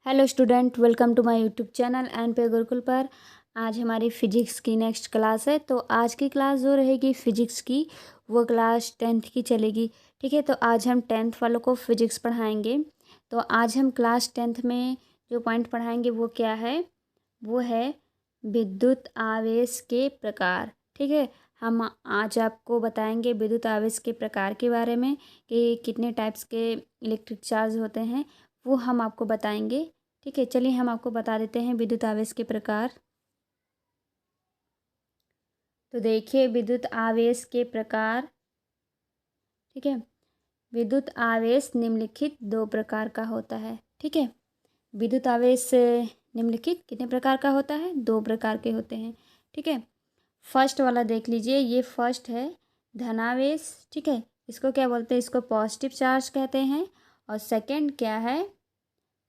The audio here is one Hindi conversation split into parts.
Hello student, welcome to my YouTube channel and पे गुरुकुल पर। आज हमारी फ़िजिक्स की नेक्स्ट क्लास है। तो आज की क्लास जो रहेगी फ़िजिक्स की, वो क्लास 10th की चलेगी। ठीक है, तो आज हम 10th वालों को फ़िजिक्स पढ़ाएंगे। तो आज हम क्लास 10th में जो पॉइंट पढ़ाएंगे वो क्या है, वो है विद्युत आवेश के प्रकार। ठीक है, हम आज आपको बताएंगे विद्युत आवेश के प्रकार के बारे में कि कितने टाइप्स के इलेक्ट्रिक चार्ज होते हैं, वो हम आपको बताएंगे। ठीक है, चलिए हम आपको बता देते हैं विद्युत आवेश के प्रकार। तो देखिए विद्युत आवेश के प्रकार। ठीक है, विद्युत आवेश निम्नलिखित दो प्रकार का होता है। ठीक है, विद्युत आवेश निम्नलिखित कितने प्रकार का होता है? दो प्रकार के होते हैं। ठीक है, फर्स्ट वाला देख लीजिए, ये फर्स्ट है धनावेश। ठीक है, इसको क्या बोलते हैं? इसको पॉजिटिव चार्ज कहते हैं। और सेकंड क्या है?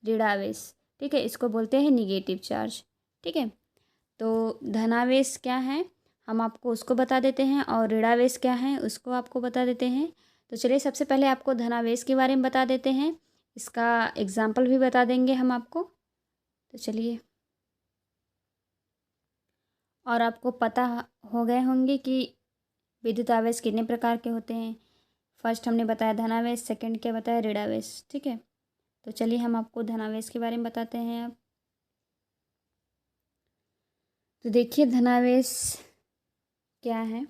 ऋणावेश। ठीक है, इसको बोलते हैं निगेटिव चार्ज। ठीक है, तो धनावेश क्या है हम आपको उसको बता देते हैं, और ऋणावेश क्या है उसको आपको बता देते हैं। तो चलिए सबसे पहले आपको धनावेश के बारे में बता देते हैं, इसका एग्जाम्पल भी बता देंगे हम आपको। तो चलिए, और आपको पता हो गए होंगे कि विद्युत आवेश कितने प्रकार के होते हैं। फर्स्ट हमने बताया धनावेश, सेकंड क्या बताया? ऋणावेश। ठीक है, तो चलिए हम आपको धनावेश के बारे में बताते हैं अब। तो देखिए धनावेश क्या है।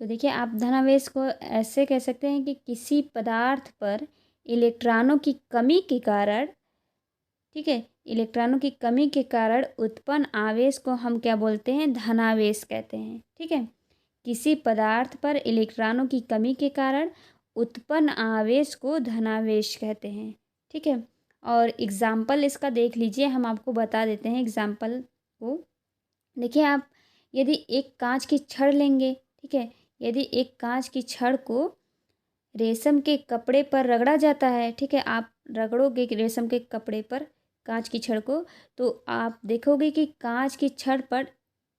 तो देखिए आप धनावेश को ऐसे कह सकते हैं कि किसी पदार्थ पर इलेक्ट्रॉनों की कमी के कारण, ठीक है, इलेक्ट्रॉनों की कमी के कारण उत्पन्न आवेश को हम क्या बोलते हैं? धनावेश कहते हैं। ठीक है, किसी पदार्थ पर इलेक्ट्रॉनों की कमी के कारण उत्पन्न आवेश को धनावेश कहते हैं। ठीक है, और एग्जाम्पल इसका देख लीजिए, हम आपको बता देते हैं एग्जाम्पल को। देखिए आप यदि एक कांच की छड़ लेंगे, ठीक है, यदि एक कांच की छड़ को रेशम के कपड़े पर रगड़ा जाता है, ठीक है, आप रगड़ोगे कि रेशम के कपड़े पर कांच की छड़ को, तो आप देखोगे कि कांच की छड़ पर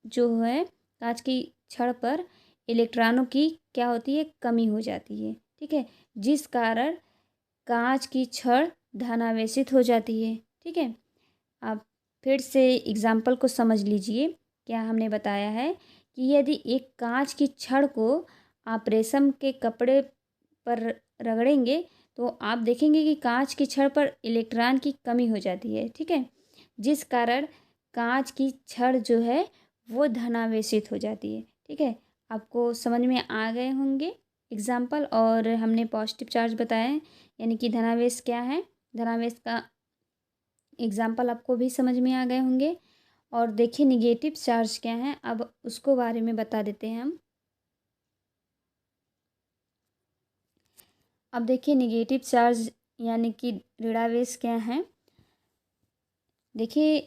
जो है, कांच की छड़ पर इलेक्ट्रॉनों की क्या होती है? कमी हो जाती है। ठीक है, जिस कारण कांच की छड़ धनावेशित हो जाती है। ठीक है, आप फिर से एग्जाम्पल को समझ लीजिए। क्या हमने बताया है कि यदि एक कांच की छड़ को आप रेशम के कपड़े पर रगड़ेंगे, तो आप देखेंगे कि कांच की छड़ पर इलेक्ट्रॉन की कमी हो जाती है। ठीक है, जिस कारण कांच की छड़ जो है वो धनावेशित हो जाती है। ठीक है, आपको समझ में आ गए होंगे एग्जाम्पल। और हमने पॉजिटिव चार्ज बताया है, यानी कि धनावेश क्या है, धनावेश का एग्जाम्पल आपको भी समझ में आ गए होंगे। और देखिए निगेटिव चार्ज क्या है, अब उसको बारे में बता देते हैं हम। अब देखिए निगेटिव चार्ज यानी कि ऋणावेश क्या है। देखिए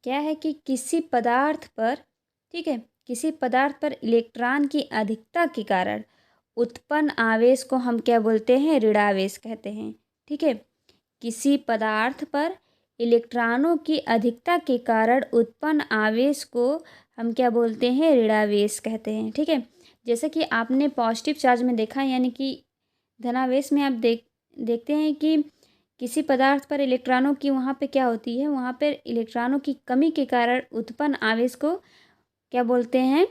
क्या है कि किसी पदार्थ पर, ठीक है, किसी पदार्थ पर इलेक्ट्रॉन की अधिकता के कारण उत्पन्न आवेश को हम क्या बोलते हैं? ऋणावेश कहते हैं। ठीक है, किसी पदार्थ पर इलेक्ट्रॉनों की अधिकता के कारण उत्पन्न आवेश को हम क्या बोलते हैं? ऋणावेश कहते हैं। ठीक है, जैसे कि आपने पॉजिटिव चार्ज में देखा, यानी कि धनावेश में आप देखते हैं कि किसी पदार्थ पर इलेक्ट्रॉनों की वहाँ पे क्या होती है? वहाँ पर इलेक्ट्रॉनों की कमी के कारण उत्पन्न आवेश को क्या बोलते हैं?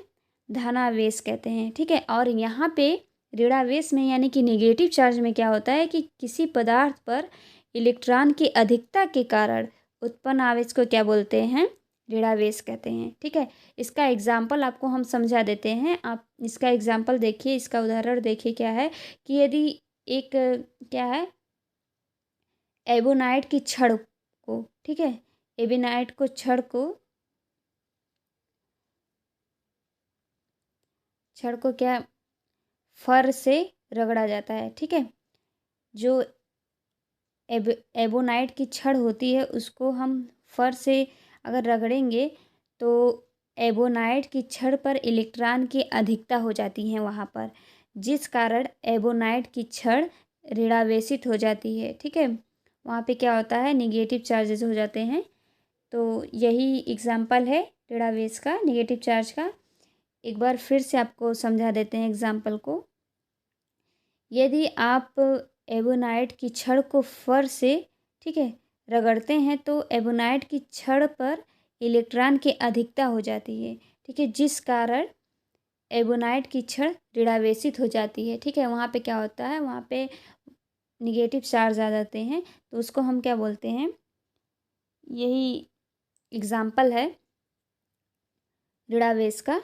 धनावेश कहते हैं। ठीक है, और यहाँ पे ऋणावेश में यानी कि निगेटिव चार्ज में क्या होता है कि किसी पदार्थ पर इलेक्ट्रॉन की अधिकता के कारण उत्पन्न आवेश को क्या बोलते हैं? ऋणावेश कहते हैं। ठीक है, इसका एग्जाम्पल आपको हम समझा देते हैं। आप इसका एग्जाम्पल देखिए, इसका उदाहरण देखिए क्या है कि यदि एक क्या है, एबोनाइट की छड़ को, ठीक है, एबोनाइट को छड़ को क्या फर से रगड़ा जाता है। ठीक है, जो एबोनाइट की छड़ होती है उसको हम फर से अगर रगड़ेंगे, तो एबोनाइट की छड़ पर इलेक्ट्रॉन की अधिकता हो जाती है वहाँ पर, जिस कारण एबोनाइट की छड़ ऋणावेशित हो जाती है। ठीक है, वहाँ पे क्या होता है? निगेटिव चार्जेस हो जाते हैं। तो यही एग्जाम्पल है ऋणावेश का, निगेटिव चार्ज का। एक बार फिर से आपको समझा देते हैं एग्जाम्पल को। यदि आप एबोनाइट की छड़ को फर से, ठीक है, रगड़ते हैं तो एबोनाइट की छड़ पर इलेक्ट्रॉन की अधिकता हो जाती है। ठीक है, जिस कारण एबोनाइट की छड़ ऋणावेशित हो जाती है। ठीक है, वहाँ पे क्या होता है, वहाँ पे निगेटिव चार्ज आ जाते हैं, तो उसको हम क्या बोलते हैं, यही एग्जाम्पल है ऋणावेश का।